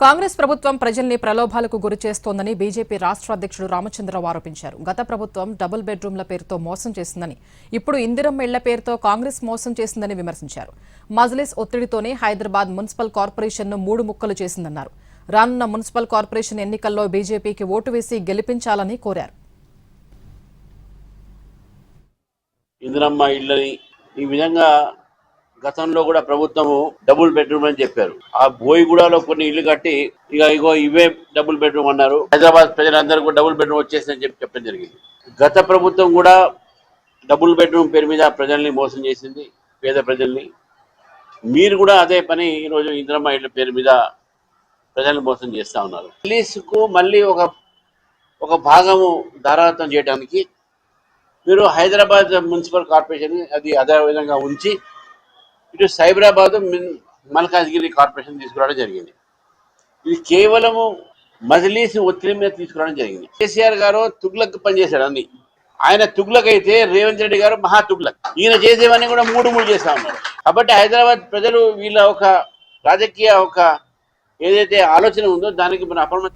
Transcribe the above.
కాంగ్రెస్ ప్రభుత్వం ప్రజల్ని ప్రలోభాలకు గురి చేస్తోందని బీజేపీ రాష్ట్ర అధ్యక్షుడు రామచంద్రరావు ఆరోపించారు. గత ప్రభుత్వం డబుల్ బెడ్రూమ్ల పేరుతో మోసం చేసిందని, ఇప్పుడు ఇందిరమ్మ ఇళ్ల పేరుతో కాంగ్రెస్ మోసం చేసిందని విమర్శించారు. మజ్లిస్ ఒత్తిడితోనే హైదరాబాద్ మున్సిపల్ కార్పొరేషన్ను 3 ముక్కలు చేసిందన్నారు. రానున్న మున్సిపల్ కార్పొరేషన్ ఎన్నికల్లో బీజేపీకి ఓటు వేసి గెలిపించాలని కోరారు. ఇందిరమ్మ ఇళ్ళని ఈ విధంగా గతంలో కూడా ప్రభుత్వము డబుల్ బెడ్రూమ్ అని చెప్పారు. ఆ బోయిగూడలో కొన్ని ఇల్లు కట్టి ఇగో ఇవే డబుల్ బెడ్రూమ్ అన్నారు. హైదరాబాద్ ప్రజలందరూ కూడా డబుల్ బెడ్రూమ్ వచ్చేసిందని చెప్పడం జరిగింది. గత ప్రభుత్వం కూడా డబుల్ బెడ్రూమ్ పేరు మీద ప్రజల్ని మోసం చేసింది, పేద ప్రజల్ని. మీరు కూడా అదే పని ఈరోజు ఇందిరమ్మ ఇళ్ళ పేరు మీద ప్రజల్ని మోసం చేస్తా ఉన్నారు. రిలీజ్కు మళ్ళీ ఒక భాగము ధారాదత్తం చేయడానికి మీరు హైదరాబాద్ మున్సిపల్ కార్పొరేషన్ అది అదే విధంగా ఉంచి ఇటు సైబరాబాద్ మల్కాజ్గిరి కార్పొరేషన్ తీసుకురావడం జరిగింది. ఇది కేవలము మజ్లీస్ ఒత్తిడి మీద తీసుకురావడం జరిగింది. కేసీఆర్ గారు తుగ్లక్ పనిచేశాడు అన్ని. ఆయన తుగ్లక్ అయితే రేవంత్ రెడ్డి గారు మహా తుగ్లక్. ఈయన చేసేవన్నీ కూడా మూడు చేస్తా ఉన్నారు. కాబట్టి హైదరాబాద్ ప్రజలు వీళ్ళ ఒక రాజకీయ ఏదైతే ఆలోచన ఉందో దానికి మన అపరిమిత